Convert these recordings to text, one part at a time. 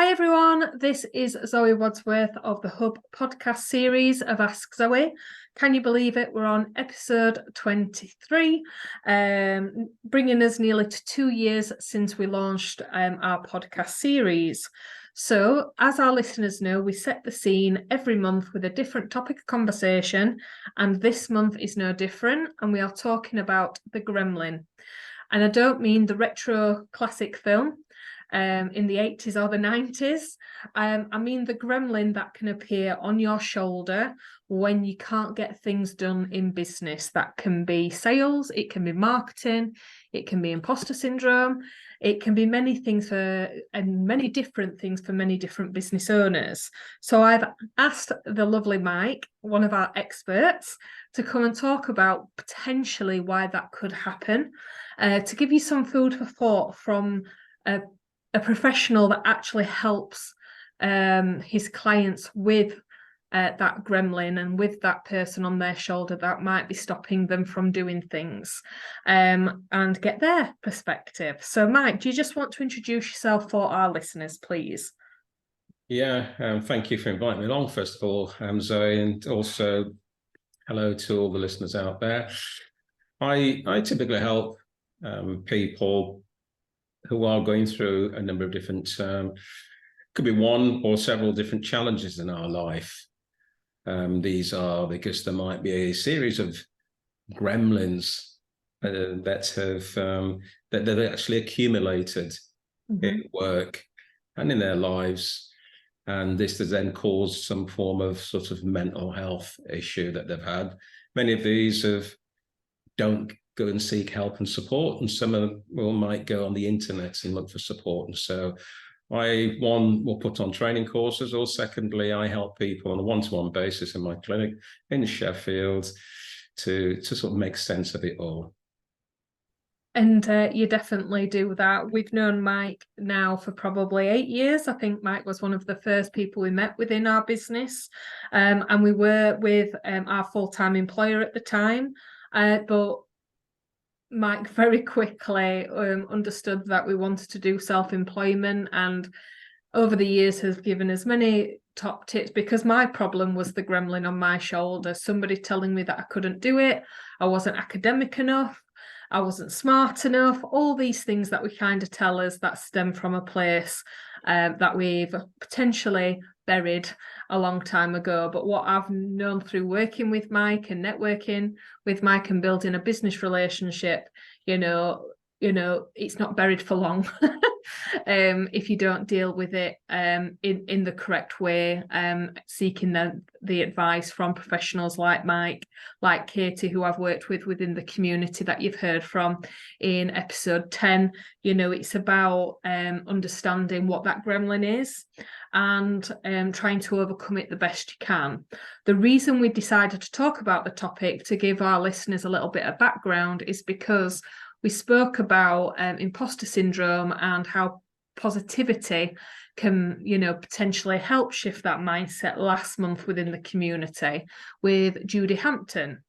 Hi everyone, this is Zoe Wadsworth of the Hub podcast series of Ask Zoe. Can you believe it? We're on episode 23, bringing us nearly to 2 years since we launched our podcast series. So, as our listeners know, we set the scene every month with a different topic of conversation, and this month is no different, and we are talking about The Gremlin. And I don't mean the retro classic film in the 80s or the 90s. I mean the gremlin that can appear on your shoulder when you can't get things done in business. That can be sales, it can be marketing, it can be imposter syndrome, it can be many things and many different things for many different business owners. So I've asked the lovely Mike, one of our experts, to come and talk about potentially why that could happen, to give you some food for thought from a professional that actually helps his clients with that gremlin and with that person on their shoulder that might be stopping them from doing things, and get their perspective. So, Mike, do you just want to introduce yourself for our listeners, please? Yeah, thank you for inviting me along, first of all, Zoe, and also hello to all the listeners out there. I typically help people who are going through a number of different, could be one or several different challenges in our life. These are because there might be a series of gremlins that they've actually accumulated in work and in their lives. And this has then caused some form of sort of mental health issue that they've had. Many of these don't go and seek help and support, and some of them might go on the internet and look for support. And so one, will put on training courses, or secondly, I help people on a one-to-one basis in my clinic in Sheffield to sort of make sense of it all. And you definitely do that. We've known Mike now for probably 8 years. I think Mike was one of the first people we met within our business. And we were with our full-time employer at the time. But Mike very quickly understood that we wanted to do self-employment, and over the years has given us many top tips, because my problem was the gremlin on my shoulder, somebody telling me that I couldn't do it, I wasn't academic enough, I wasn't smart enough, all these things that we kind of tell us that stem from a place that we've potentially buried a long time ago. But what I've known through working with Mike and networking with Mike and building a business relationship, you know, it's not buried for long if you don't deal with it in the correct way, seeking the advice from professionals like Mike, like Katie, who I've worked with within the community that you've heard from in episode 10. It's about understanding what that gremlin is and trying to overcome it the best you can. The reason we decided to talk about the topic, to give our listeners a little bit of background, is because we spoke about imposter syndrome and how positivity can, potentially help shift that mindset last month within the community with Judy Hampton.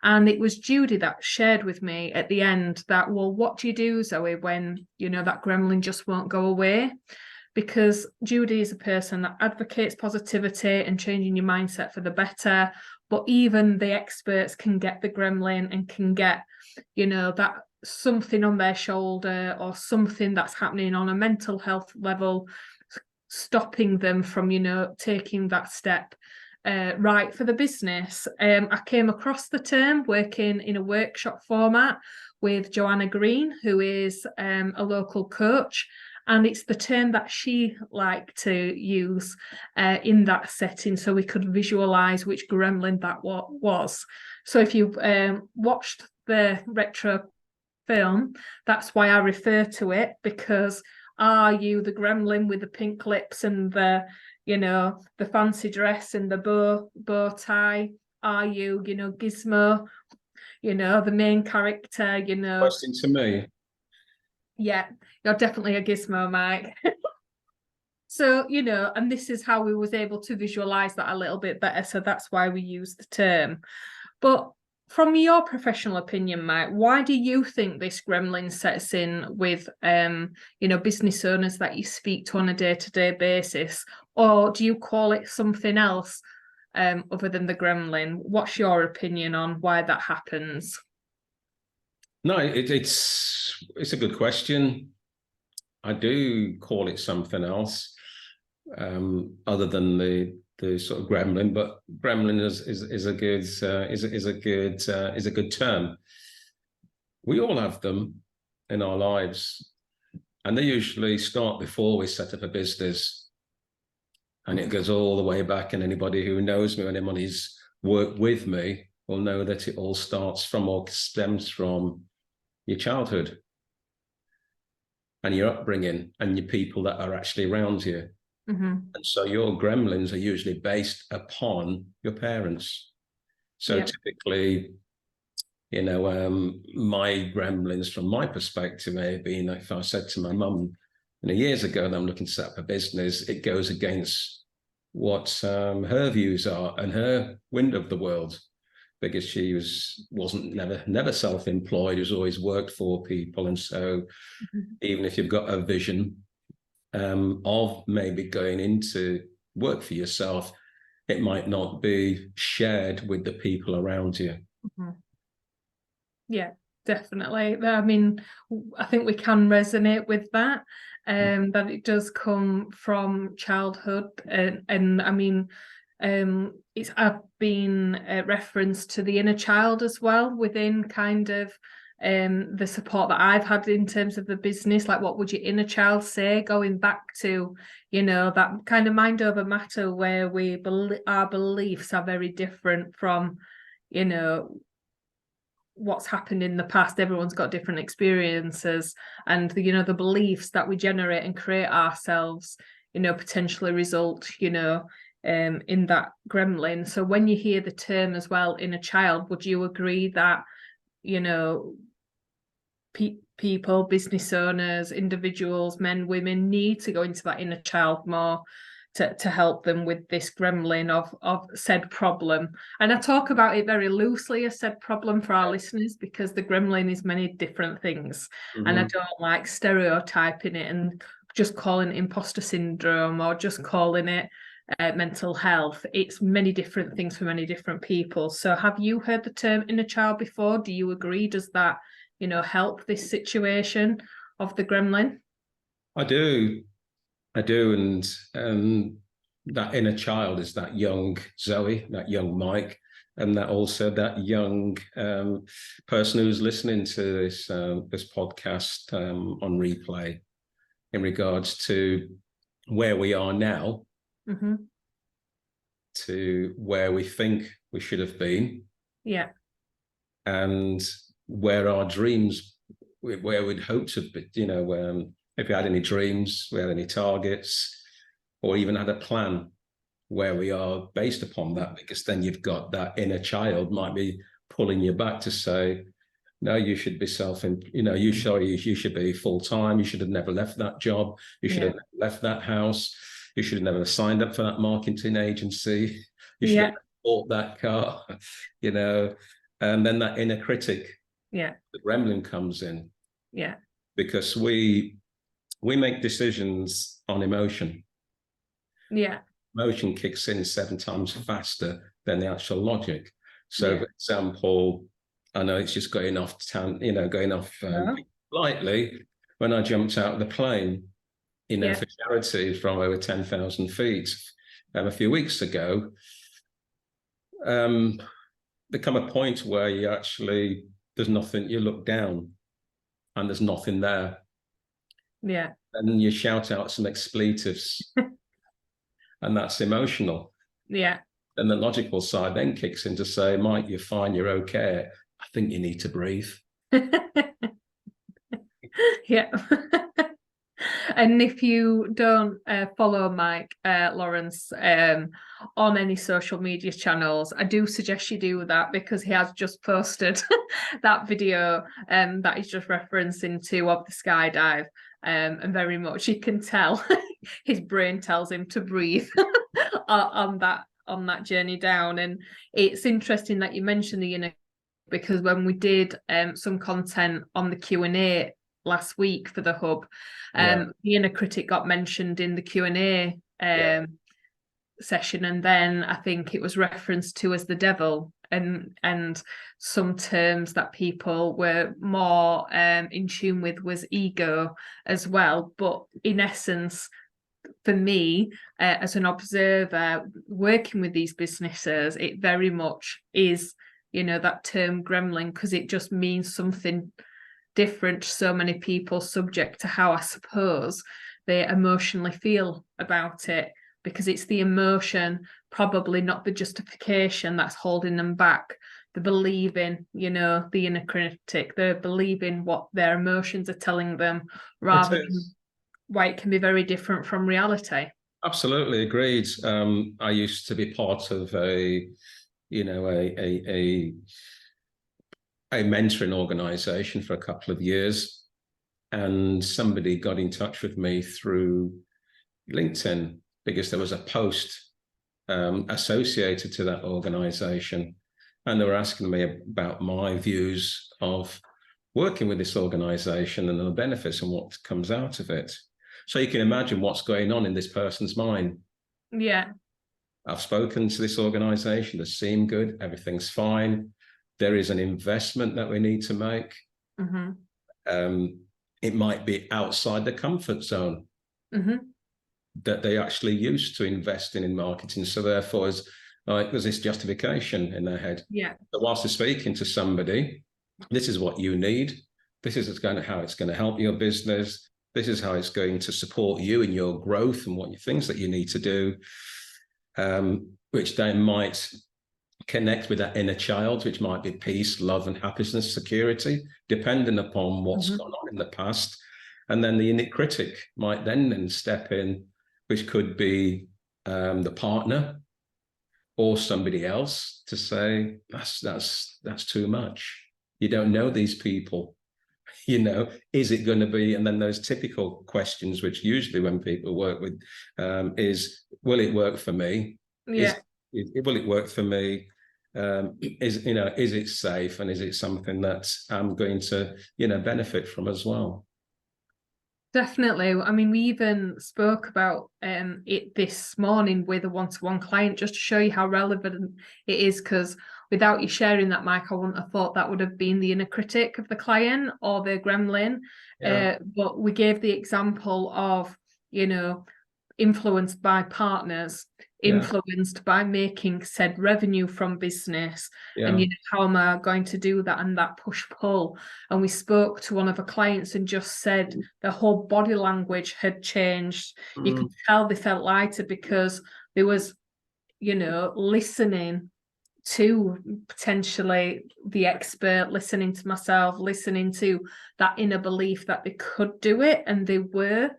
And it was Judy that shared with me at the end that, well, what do you do, Zoe, when, that gremlin just won't go away? Because Judy is a person that advocates positivity and changing your mindset for the better. But even the experts can get the gremlin and can get, that something on their shoulder or something that's happening on a mental health level, stopping them from, taking that step right for the business. I came across the term working in a workshop format with Joanna Green, who is a local coach. And it's the term that she liked to use in that setting, so we could visualize which gremlin that was. So if you watched the retro film, that's why I refer to it, because are you the gremlin with the pink lips and the fancy dress and the bow tie? Are you, Gizmo, the main character, Question to me. Yeah, you're definitely a gizmo, Mike. So, and this is how we was able to visualize that a little bit better. So that's why we use the term. But from your professional opinion, Mike, why do you think this gremlin sets in with business owners that you speak to on a day-to-day basis? Or do you call it something else other than the gremlin? What's your opinion on why that happens? No, it's a good question. I do call it something else, other than the sort of gremlin, but gremlin is a good term. We all have them in our lives, and they usually start before we set up a business, and it goes all the way back. And anybody who knows me, or anybody's worked with me, will know that it all starts from or stems from your childhood and your upbringing and your people that are actually around you. Mm-hmm. And so your gremlins are usually based upon your parents. So typically, my gremlins from my perspective may have been, if I said to my mum, years ago that I'm looking to set up a business, it goes against what her views are and her window of the world, because she wasn't never self-employed, has always worked for people. And so even if you've got a vision of maybe going into work for yourself, it might not be shared with the people around you. Mm-hmm. Yeah, definitely. I mean, I think we can resonate with that, that it does come from childhood. And I mean, I've been referenced to the inner child as well within kind of the support that I've had in terms of the business. Like, what would your inner child say, going back to, that kind of mind over matter, where our beliefs are very different from, what's happened in the past. Everyone's got different experiences, and the beliefs that we generate and create ourselves, potentially result, in that gremlin. So when you hear the term as well, inner child, would you agree that, people, business owners, individuals, men, women, need to go into that inner child more to help them with this gremlin of said problem? And I talk about it very loosely as said problem for our listeners, because the gremlin is many different things. Mm-hmm. And I don't like stereotyping it and just calling it imposter syndrome or just calling it mental health. It's many different things for many different people. So have you heard the term inner child before? Do you agree? Does that, help this situation of the gremlin? I do. And that inner child is that young Zoe, that young Mike, and that also that young person who's listening to this podcast on replay, in regards to where we are now, mm-hmm. to where we think we should have been, and where our dreams, where we'd hoped to be, if we had any dreams, we had any targets, or even had a plan, where we are based upon that. Because then you've got that inner child might be pulling you back to say, no, you should be you should be full-time. You should have never left that job. You should have never left that house. You should have never signed up for that marketing agency. You should have bought that car, and then that inner critic, the gremlin, comes in. Because we make decisions on emotion. Emotion kicks in 7 times faster than the actual logic. So, for example, I know it's just going off lightly. When I jumped out of the plane, for charity from over 10,000 feet a few weeks ago, there come a point where there's nothing, you look down and there's nothing there. And you shout out some expletives and that's emotional. And the logical side then kicks in to say, Mike, you're fine, you're okay. I think you need to breathe. And if you don't follow Mike Lawrence on any social media channels, I do suggest you do that, because he has just posted that video that he's just referencing to of the skydive. And very much you can tell his brain tells him to breathe on that journey down. And it's interesting that you mentioned the inner because when we did some content on the Q&A last week for the hub, the inner critic got mentioned in the Q&A session, and then I think it was referenced to as the devil, and some terms that people were more in tune with was ego as well. But in essence, for me, as an observer working with these businesses, it very much is, you know, that term gremlin, because it just means something different to so many people, subject to how, I suppose, they emotionally feel about it, because it's the emotion, probably not the justification, that's holding them back. They're believing, you know, the inner critic, they're believing what their emotions are telling them, rather than why it can be very different from reality. Absolutely agreed. I used to be part of a mentoring organization for a couple of years, and somebody got in touch with me through LinkedIn because there was a post associated to that organization, and they were asking me about my views of working with this organization and the benefits and what comes out of it. So you can imagine what's going on in this person's mind. Yeah. I've spoken to this organization, they seem good, everything's fine. There is an investment that we need to make. It might be outside the comfort zone that they actually used to investing in marketing. So therefore, there's this justification in their head. Yeah. But whilst they're speaking to somebody, this is what you need. This is how it's going to help your business. This is how it's going to support you in your growth and what things that you need to do, which then might connect with that inner child, which might be peace, love, and happiness, security, depending upon what's gone on in the past. And then the inner critic might then step in, which could be the partner or somebody else, to say, that's too much. You don't know these people. You know, is it going to be? And then those typical questions, which usually when people work with, is, will it work for me? Yeah. Will it work for me? Is it safe, and is it something that I'm going to, benefit from as well? Definitely. I mean, we even spoke about it this morning with a one-to-one client, just to show you how relevant it is, because without you sharing that, Mike, I wouldn't have thought that would have been the inner critic of the client or the gremlin. But we gave the example of, influenced by partners, influenced by making said revenue from business, and how am I going to do that, and that push-pull. And we spoke to one of the clients and just said the whole body language had changed. You could tell they felt lighter because there was, listening to potentially the expert, listening to myself, listening to that inner belief that they could do it, and they were.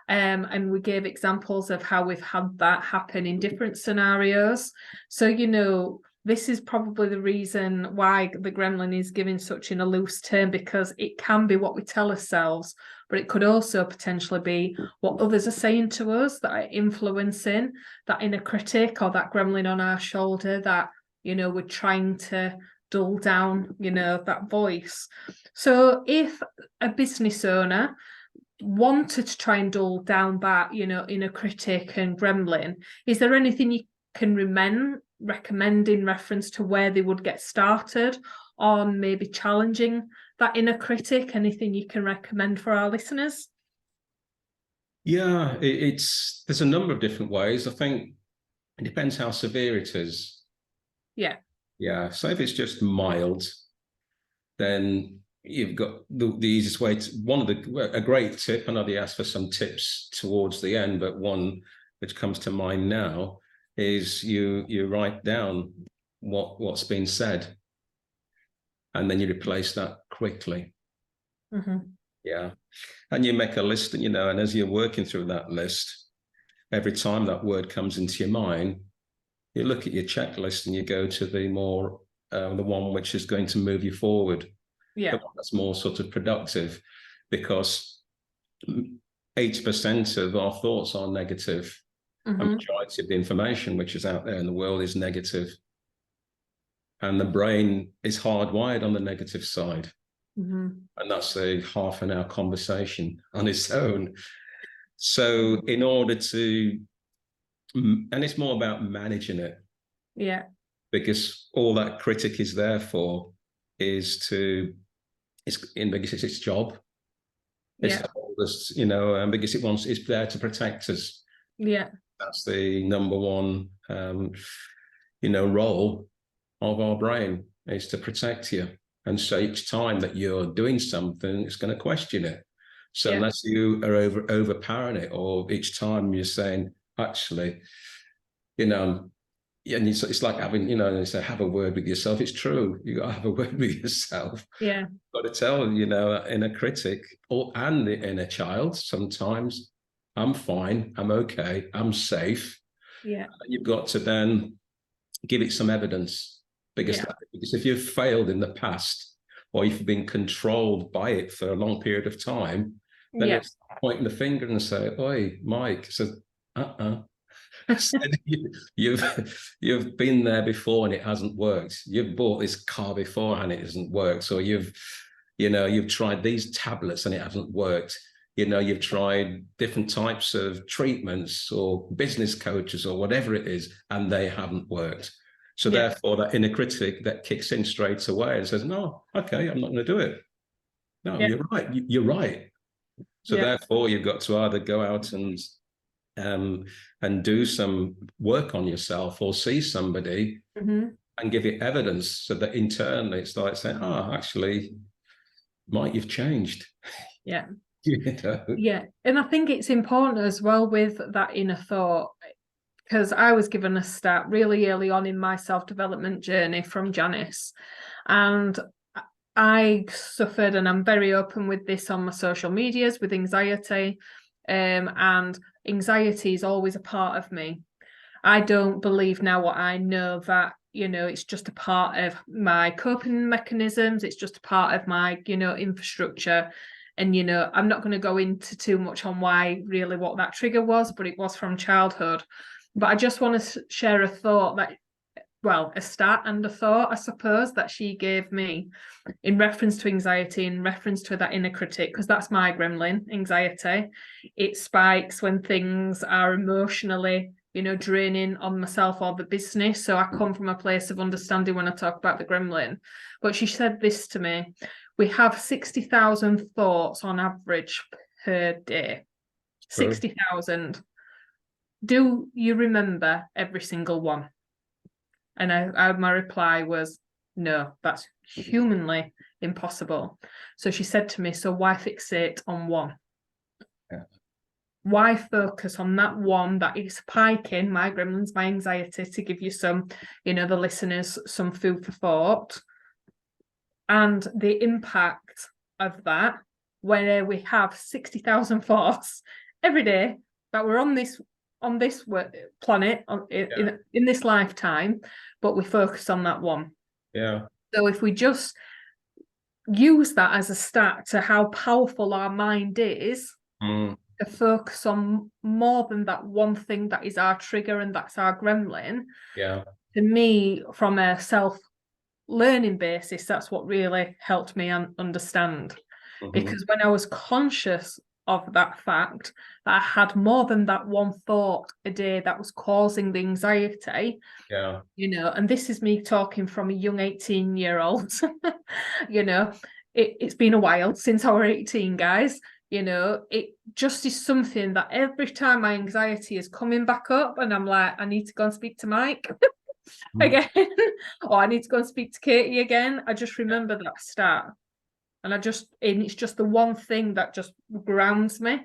And we gave examples of how we've had that happen in different scenarios. So, this is probably the reason why the gremlin is given such in a loose term, because it can be what we tell ourselves, but it could also potentially be what others are saying to us that are influencing that inner critic or that gremlin on our shoulder that, we're trying to dull down, that voice. So if a business owner wanted to try and dull down that, inner critic and gremlin, is there anything you can recommend in reference to where they would get started on maybe challenging that inner critic? Anything you can recommend for our listeners? Yeah, there's a number of different ways. I think it depends how severe it is. Yeah. So if it's just mild, then you've got the easiest way to, a great tip. I know they asked for some tips towards the end, but one which comes to mind now is you write down what's been said, and then you replace that quickly. Yeah. And you make a list, and as you're working through that list, every time that word comes into your mind, you look at your checklist and you go to the more the one which is going to move you forward. The one that's more sort of productive, because 80% of our thoughts are negative. The majority of the information which is out there in the world is negative. and the brain is hardwired on the negative side. Mm-hmm. And that's a half an hour conversation on its own. So in order to, and it's more about managing it. Yeah. Because all that critic is there for is to, because it's its job. It's Yeah. to hold us, because it's there to protect us. Yeah. That's the number one, role of our brain, is to protect you. And so each time that you're doing something, it's going to question it. So Yeah. unless you are overpowering it, or each time you're saying, actually, and it's like having, they say, have a word with yourself. It's true. You got to have a word with yourself. Yeah. Got to tell, inner critic and the inner child, sometimes I'm fine, I'm okay, I'm safe. Yeah. You've got to then give it some evidence, because if you've failed in the past, or if you've been controlled by it for a long period of time, then it's pointing the finger and say, "Oi, Mike," says, you've been there before and it hasn't worked. You've bought this car before and it hasn't worked. So you've tried these tablets and it hasn't worked. You've tried different types of treatments or business coaches or whatever it is, and they haven't worked. So therefore, that inner critic that kicks in straight away and says, "No, okay, I'm not going to do it. No, you're right. You're right." So therefore, you've got to either go out and do some work on yourself, or see somebody and give it evidence, so that internally it's like saying, "Oh, actually, Mike, you've changed." Yeah. Yeah. Yeah. And I think it's important as well with that inner thought, because I was given a stat really early on in my self-development journey from Janice. And I suffered, and I'm very open with this on my social medias, with anxiety. And anxiety is always a part of me. I don't believe now what I know, that, it's just a part of my coping mechanisms. It's just a part of my, infrastructure. And, I'm not going to go into too much on why really what that trigger was, but it was from childhood. But I just want to share a thought a stat and a thought, I suppose, that she gave me in reference to anxiety, in reference to that inner critic, because that's my gremlin, anxiety. It spikes when things are emotionally, draining on myself or the business. So I come from a place of understanding when I talk about the gremlin. But she said this to me: we have 60,000 thoughts on average per day. 60,000. Do you remember every single one? And my reply was, no, that's humanly impossible. So she said to me, so why fixate on one? Yeah. Why focus on that one that is spiking my gremlins, my anxiety, to give you some, the listeners, some food for thought, and the impact of that, where we have 60,000 thoughts every day that we're on this planet, in this lifetime, but we focus on that one. Yeah. So if we just use that as a stat to how powerful our mind is, to focus on more than that one thing that is our trigger, and that's our gremlin. Yeah. To me, from a self-learning basis, that's what really helped me understand. Because when I was conscious of that fact, that I had more than that one thought a day that was causing the anxiety, and this is me talking from a young 18-year-old, it's been a while since I was 18, guys. It just is something that every time my anxiety is coming back up and I'm like, I need to go and speak to Mike again, or I need to go and speak to Katie again, I just remember that stat. And it's just the one thing that just grounds me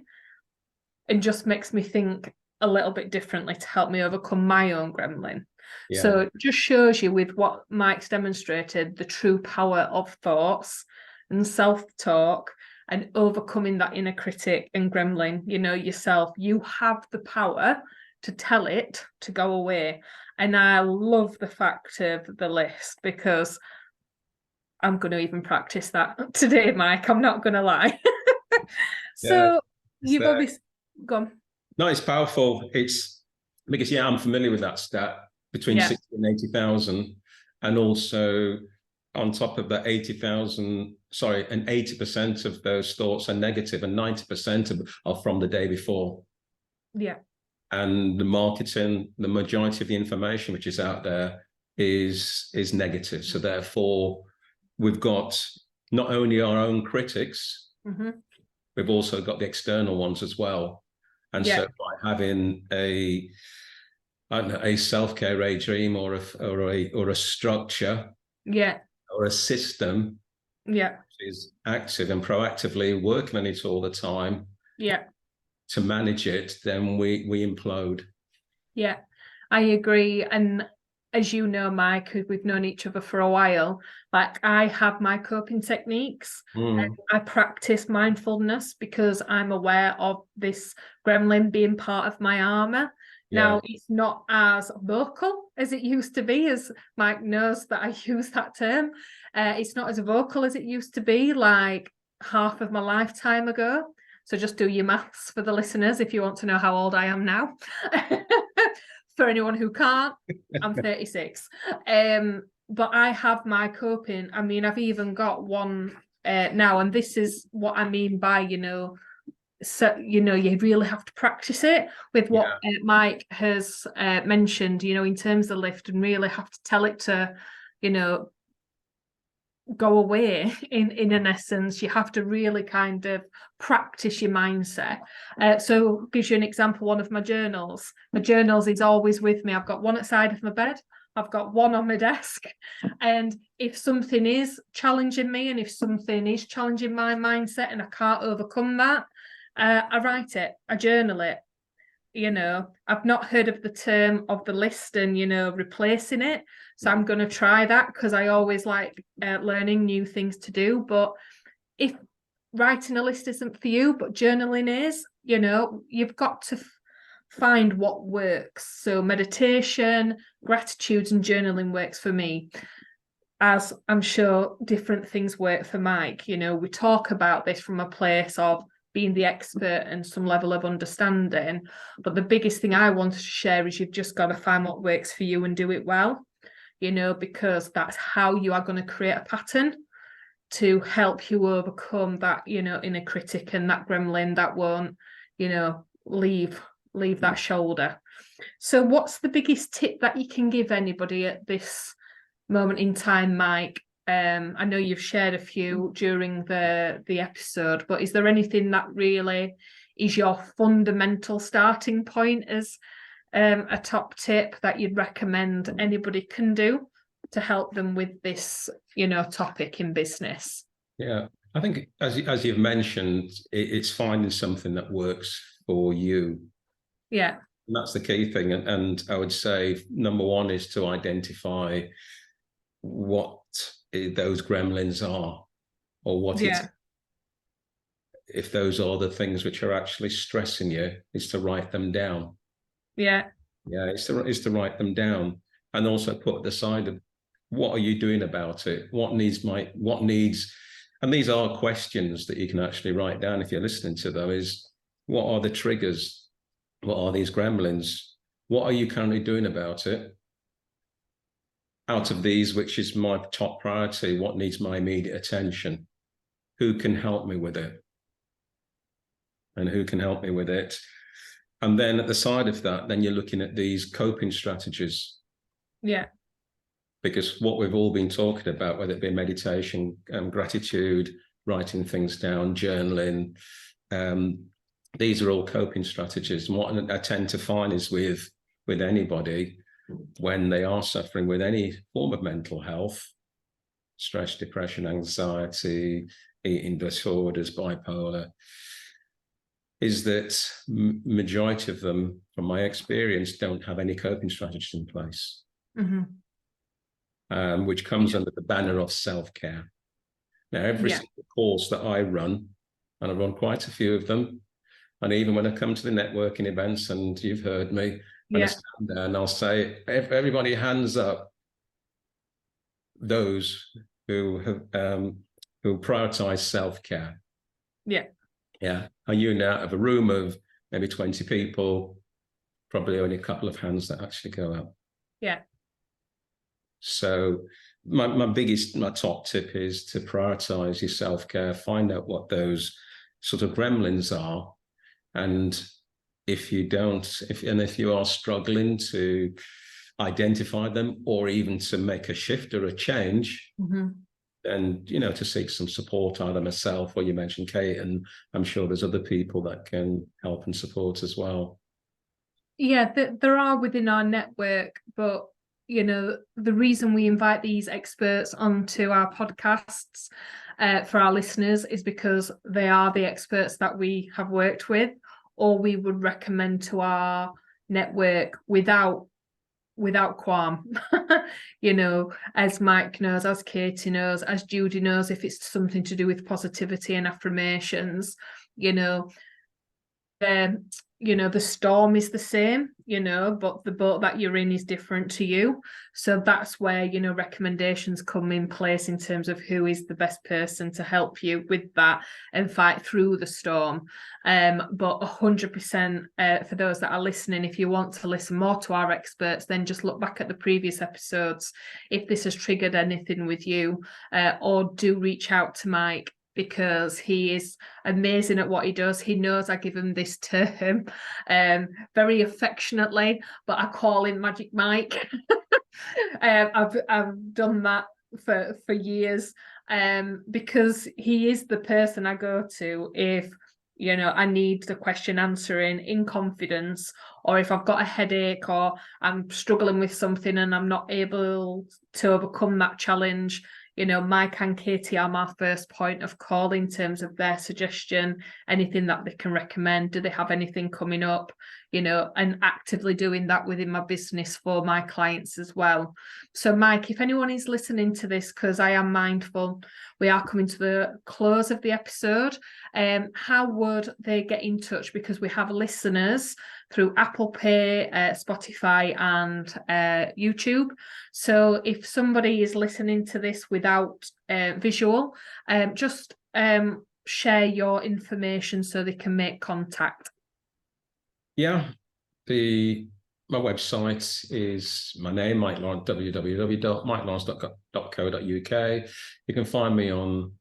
and just makes me think a little bit differently to help me overcome my own gremlin. Yeah. So it just shows you, with what Mike's demonstrated, the true power of thoughts and self-talk and overcoming that inner critic and gremlin, yourself. You have the power to tell it to go away. And I love the fact of the list, because I'm going to even practice that today, Mike. I'm not going to lie. So you've obviously gone. No, it's powerful. It's because, I'm familiar with that stat, between 60 and 80,000. And also on top of that, 80% of those thoughts are negative, and 90% are from the day before. Yeah. And the marketing, the majority of the information which is out there is negative. So therefore, we've got not only our own critics, we've also got the external ones as well. And so by having a self-care regime or a structure, or a system, is active and proactively working on it all the time, to manage it, then we implode. Yeah, I agree. And as you know, Mike, we've known each other for a while, like I have my coping techniques. I practice mindfulness because I'm aware of this gremlin being part of my armor. Now, it's not as vocal as it used to be, as Mike knows that I use that term. It's not as vocal as it used to be, like half of my lifetime ago. So just do your maths for the listeners if you want to know how old I am now. For anyone who can't, I'm 36. But I have my coping. I mean, I've even got one now, and this is what I mean by, so, you really have to practice it with what Mike has mentioned, in terms of lift, and really have to tell it to, go away in an essence. You have to really kind of practice your mindset. So gives you an example, one of my journals is always with me. I've got one at the side of my bed, I've got one on my desk, and if something is challenging me, and if something is challenging my mindset and I can't overcome that, I write it, I journal it. I've not heard of the term of the list and, replacing it. So I'm going to try that, because I always like learning new things to do. But if writing a list isn't for you, but journaling is, you've got to find what works. So meditation, gratitude, and journaling works for me, as I'm sure different things work for Mike. We talk about this from a place of being the expert and some level of understanding. But the biggest thing I wanted to share is you've just got to find what works for you and do it well, because that's how you are going to create a pattern to help you overcome that, inner critic and that gremlin that won't, leave that shoulder. So what's the biggest tip that you can give anybody at this moment in time, Mike? I know you've shared a few during the episode, but is there anything that really is your fundamental starting point as a top tip that you'd recommend anybody can do to help them with this, topic in business? Yeah, I think as you've mentioned, it's finding something that works for you. Yeah. And that's the key thing. And I would say number one is to identify what those gremlins are, or what if those are the things which are actually stressing you, is to write them down. It's to write them down, and also put at the side of what are you doing about it, what needs, and these are questions that you can actually write down if you're listening to them, is what are the triggers, what are these gremlins, what are you currently doing about it? Out of these, which is my top priority, what needs my immediate attention? Who can help me with it? And who can help me with it? And then at the side of that, then you're looking at these coping strategies. Yeah. Because what we've all been talking about, whether it be meditation, gratitude, writing things down, journaling, these are all coping strategies. And what I tend to find is with anybody, when they are suffering with any form of mental health, stress, depression, anxiety, eating disorders, bipolar, is that majority of them, from my experience, don't have any coping strategies in place, which comes under the banner of self-care. Now, every single course that I run, and I run quite a few of them, and even when I come to the networking events, and you've heard me, and I stand there and I'll say, everybody hands up those who prioritize self-care. And you now have a room of maybe 20 people, probably only a couple of hands that actually go up. So my top tip is to prioritize your self-care, find out what those sort of gremlins are. And if you don't, if you are struggling to identify them or even to make a shift or a change, then, to seek some support, either myself or you mentioned Kate, and I'm sure there's other people that can help and support as well. Yeah, there are within our network, but the reason we invite these experts onto our podcasts for our listeners is because they are the experts that we have worked with, or we would recommend to our network without qualm. As Mike knows, as Katie knows, as Judy knows, if it's something to do with positivity and affirmations, the storm is the same, but the boat that you're in is different to you. So that's where, recommendations come in place in terms of who is the best person to help you with that and fight through the storm. But 100% for those that are listening, if you want to listen more to our experts, then just look back at the previous episodes. If this has triggered anything with you, or do reach out to Mike, because he is amazing at what he does. He knows I give him this term very affectionately, but I call him Magic Mike. I've done that for years because he is the person I go to if I need the question answering in confidence, or if I've got a headache or I'm struggling with something and I'm not able to overcome that challenge. Mike and Katie are my first point of call in terms of their suggestion, anything that they can recommend. Do they have anything coming up? And actively doing that within my business for my clients as well. So, Mike, if anyone is listening to this, because I am mindful, we are coming to the close of the episode. How would they get in touch? Because we have listeners through Apple Pay, Spotify, and YouTube. So if somebody is listening to this without visual, just share your information so they can make contact. Yeah, my website is my name, Mike Lawrence, www.mikelawrence.co.uk. You can find me on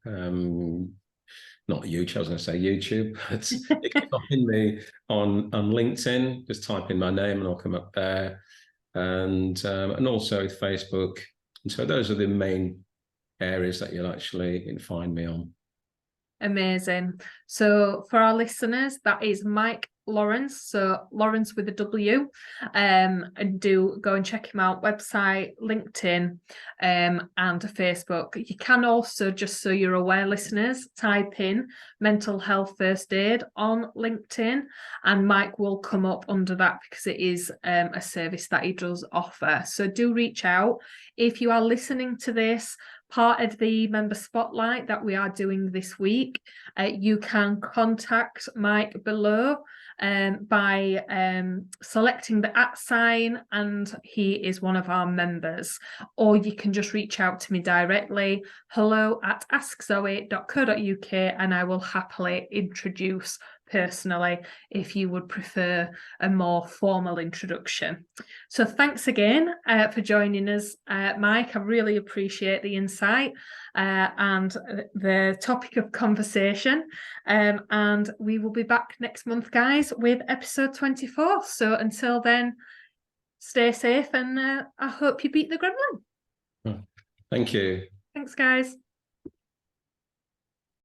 not YouTube, I was going to say YouTube, but you can find me on LinkedIn. Just type in my name and I'll come up there, and also Facebook. And so those are the main areas that you'll actually find me on. Amazing. So for our listeners, that is Mike Lawrence, so Lawrence with a W, and do go and check him out, website, LinkedIn, and Facebook. You can also, just so you're aware, listeners, type in mental health first aid on LinkedIn and Mike will come up under that because it is a service that he does offer. So do reach out. If you are listening to this part of the member spotlight that we are doing this week, you can contact Mike below by selecting the @ and he is one of our members, or you can just reach out to me directly, hello@askzoe.co.uk, and I will happily introduce personally if you would prefer a more formal introduction. So thanks again for joining us, Mike. I really appreciate the insight and the topic of conversation, and we will be back next month, guys, with episode 24. So until then, stay safe, and I hope you beat the gremlin. Thank you. Thanks, guys.